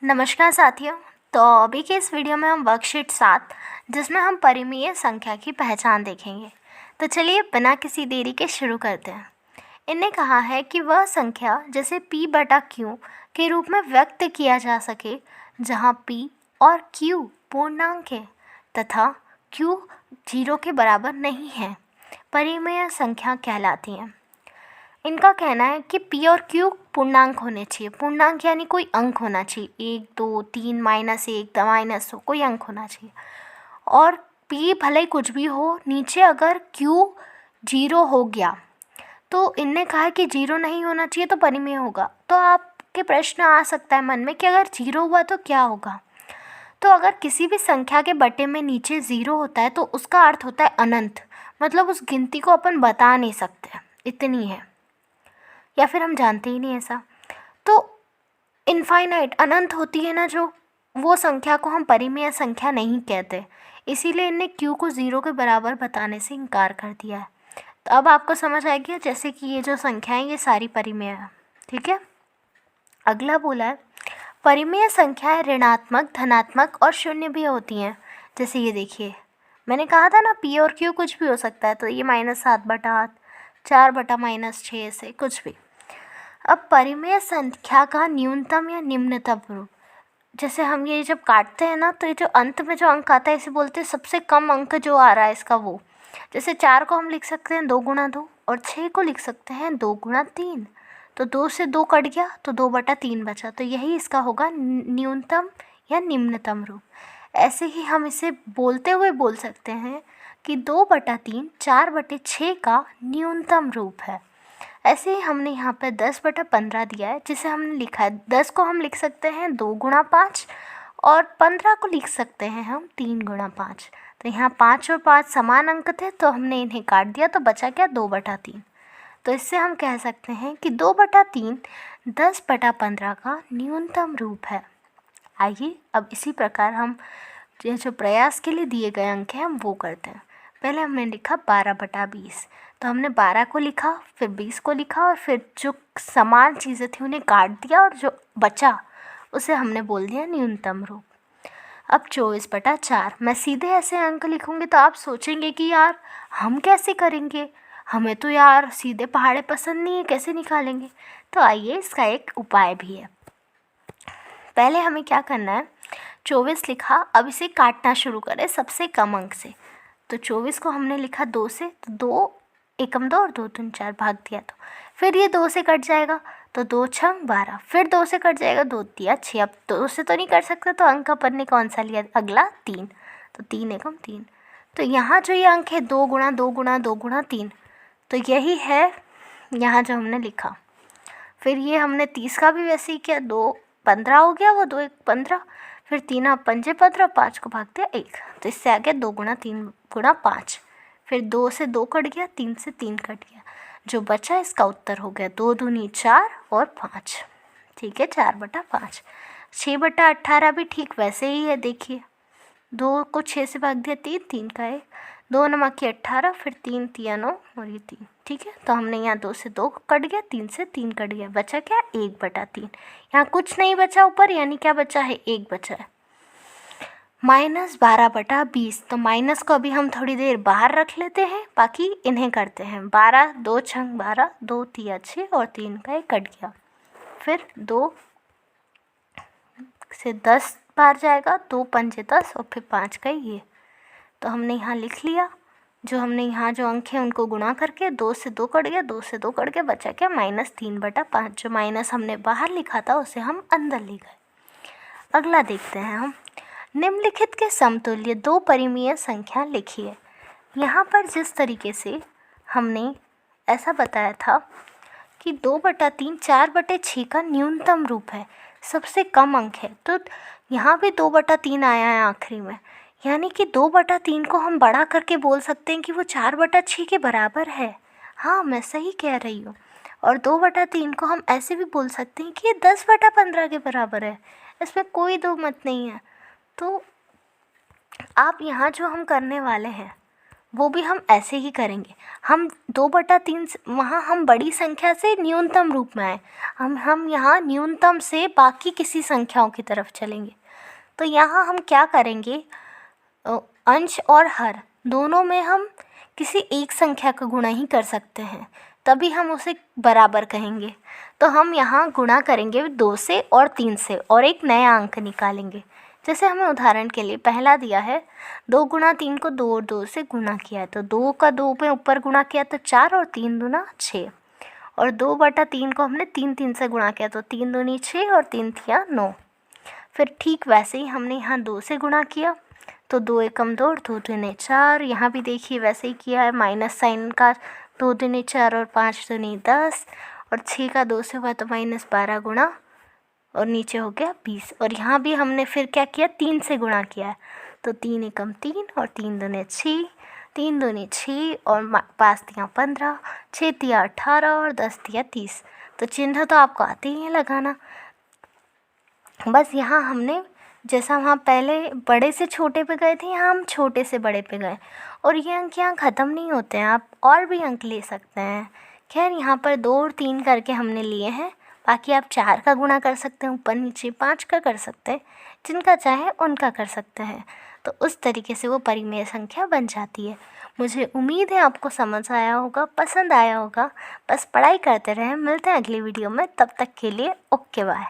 नमस्कार साथियों। तो अभी के इस वीडियो में हम वर्कशीट 7 जिसमें हम परिमेय संख्या की पहचान देखेंगे। तो चलिए बिना किसी देरी के शुरू करते हैं। इन्हें कहा है कि वह संख्या जिसे p/q के रूप में व्यक्त किया जा सके जहां p और q पूर्णांक है तथा q 0 के बराबर नहीं है, परिमेय संख्या कहलाती है। इनका कहना है कि p और q पूर्णांक होने चाहिए। पूर्णांक यानी कोई अंक होना चाहिए, 1, 2, 3, -1, -2 कोई अंक होना चाहिए। और p भले ही कुछ भी हो, नीचे अगर q 0 हो गया तो इनने कहा है कि 0 नहीं होना चाहिए तो परिमेय होगा। तो आपके प्रश्न आ सकता है मन में कि अगर 0 हुआ तो क्या होगा। तो अगर किसी भी संख्या के बटे में नीचे 0 होता है तो उसका अर्थ होता है अनंत, मतलब उस गिनती को अपन बता नहीं सकते, इतनी है, या फिर हम जानते ही नहीं ऐसा। तो इनफाइनाइट अनंत होती है ना जो, वो संख्या को हम परिमेय संख्या नहीं कहते। इसीलिए इनने q को 0 के बराबर बताने से इनकार कर दिया है। तो अब आपको समझ आ गया जैसे कि ये जो संख्या है ये सारी परिमेय है। ठीक है। अगला बोला है परिमेय संख्याएं ऋणात्मक, धनात्मक और शून्य भी होती हैं। जैसे ये देखिए, मैंने कहा था ना p और q कुछ भी हो सकता है, तो ये -7/8, 4/-6 से कुछ भी। अब परिमेय संख्या का न्यूनतम या निम्नतम रूप, जैसे हम ये जब काटते हैं ना तो ये जो अंत में जो अंक आता है इसे बोलते हैं सबसे कम अंक जो आ रहा है इसका वो। जैसे 4 को हम लिख सकते हैं 2 × 2 और 6 को लिख सकते हैं 2 × 3। तो 2 से 2 कट गया तो 2/3 बचा, तो यही इसका होगा न्यूनतम या निम्नतम रूप। ऐसे ही हम इसे बोलते हुए बोल सकते हैं कि 2/3 4/6 का न्यूनतम रूप है। ऐसे ही हमने यहाँ पे 10/15 दिया है जिसे हमने लिखा है, 10 को हम लिख सकते हैं 2 × 5 और 15 को लिख सकते हैं हम 3 × 5। तो यहाँ 5 और 5 समान अंक थे तो हमने इन्हें काट दिया तो बचा क्या 2/3। तो इससे हम कह सकते हैं कि 2/3 10/15 का न्यूनतम रूप है। आइए अब इसी प्रकार हम ये जो प्रयास के लिए दिए गए अंक हैं हम वो करते हैं। पहले हमने लिखा 12/20, तो हमने 12 को लिखा, फिर 20 को लिखा और फिर जो समान चीज़ें थी उन्हें काट दिया और जो बचा उसे हमने बोल दिया न्यूनतम रूप। अब 24/4, मैं सीधे ऐसे अंक लिखूँगी तो आप सोचेंगे कि यार हम कैसे करेंगे, हमें तो यार सीधे पहाड़े पसंद नहीं है, कैसे निकालेंगे। तो आइए इसका एक उपाय भी है। पहले हमें क्या करना है, 24 लिखा, अब इसे काटना शुरू करें सबसे कम अंक से। तो 24 को हमने लिखा 2 से, तो 2 एकम 2 और 2 दूनी 4 भाग दिया, तो फिर ये 2 से कट जाएगा तो 2 × 6 12, फिर 2 से कट जाएगा 2 दिया 6। अब 2 से तो नहीं कर सकते तो अंक अपन ने कौन सा लिया अगला 3, तो 3 एकम 3। तो यहाँ जो ये अंक है 2 × 2 × 2 × 3, तो यही है यहाँ जो हमने लिखा। फिर ये हमने 30 का भी वैसे ही किया, 2 15 हो गया, वो 2 1 15, फिर 3 पंजे 15, 5 को भाग दिया 1, तो इससे आ गया 2 × 3 × 5। फिर 2 से 2 कट गया, 3 से 3 कट गया, जो बचा इसका उत्तर हो गया 2 दूनी 4 और 5। ठीक है, 4/5। 6/18 भी ठीक वैसे ही है, देखिए 2 को 6 से भाग दिया 3, 3 का 1, 2 नमक की 18, फिर 3 तिया 9 और ये 3। ठीक है, तो हमने यहाँ 2 से 2 कट गया, 3 से 3 कट गया, बचा क्या 1/3। यहाँ कुछ नहीं बचा ऊपर, यानी क्या बचा है 1 बचा है। -12/20, तो माइनस को अभी हम थोड़ी देर बाहर रख लेते हैं, बाकी इन्हें करते हैं। 12 2 × 12, 2 तिया 6 और 3 का 1 कट गया, फिर 2 से 10 बार जाएगा, 2 पंजे 10 और फिर 5 का ये। तो हमने यहाँ लिख लिया, जो हमने यहाँ जो अंक है उनको गुणा करके 2 से 2 कट गया, 2 से 2 कट गया, बचा क्या -3/5। जो माइनस हमने बाहर लिखा था उसे हम अंदर ले गए। अगला देखते हैं हम, निम्नलिखित के समतुल्य 2 परिमेय संख्या लिखिए। यहाँ पर जिस तरीके से हमने ऐसा बताया था कि 2/3 4/6 का न्यूनतम रूप है, सबसे कम अंक है, तो यहाँ भी 2/3 आया है आखिरी में, यानी कि 2/3 को हम बड़ा करके बोल सकते हैं कि वो 4/6 के बराबर है। हाँ, मैं सही कह रही हूँ। और 2/3 को हम ऐसे भी बोल सकते हैं कि ये 10/15 के बराबर है, इसमें कोई दो मत नहीं है। तो आप यहाँ जो हम करने वाले हैं वो भी हम ऐसे ही करेंगे। हम 2/3 वहाँ हम बड़ी संख्या से न्यूनतम रूप में आए, हम यहाँ न्यूनतम से बाकी किसी संख्याओं की तरफ चलेंगे। तो यहाँ हम क्या करेंगे, अंश और हर दोनों में हम किसी एक संख्या का गुणा ही कर सकते हैं, तभी हम उसे बराबर कहेंगे। तो हम यहाँ गुणा करेंगे 2 से और 3 से और एक नया अंक निकालेंगे। जैसे हमें उदाहरण के लिए पहला दिया है 2 गुणा 3 को 2 और 2 से गुणा किया है, तो 2 का 2 पे ऊपर गुणा किया तो 4 और 3 दूना 6, और 2/3 को हमने 3 से गुणा किया तो 3 दूनी 6 और 3 तिया 9। फिर ठीक वैसे ही हमने यहाँ 2 से गुणा किया तो 2 एकम 2 और 2 दूनी 4। यहाँ भी देखिए वैसे ही किया है, माइनस साइन का 2 दूनी 4 और 5 दूनी 10, और 6 का 2 से हुआ तो -12 गुणा और नीचे हो गया 20। और यहाँ भी हमने फिर क्या किया, 3 से गुणा किया है, तो 3 एकम 3 और 3 दूनी 6, 3 दूनी 6 और 5 तिया 15, 6 तिया 18 और 10 तिया 30। तो चिन्ह तो आपको आते ही है लगाना। बस यहाँ हमने जैसा वहाँ पहले बड़े से छोटे पे गए थे, यहाँ हम छोटे से बड़े पे गए। और ये अंक यहाँ ख़त्म नहीं होते हैं, आप और भी अंक ले सकते हैं। खैर यहाँ पर 2 और 3 करके हमने लिए हैं, बाकी आप 4 का गुणा कर सकते हैं, ऊपर नीचे 5 का कर सकते हैं, जिनका चाहे उनका कर सकते हैं। तो उस तरीके से वो परिमेय संख्या बन जाती है। मुझे उम्मीद है आपको समझ आया होगा, पसंद आया होगा। बस पढ़ाई करते रहें, मिलते हैं अगली वीडियो में, तब तक के लिए ओके बाय।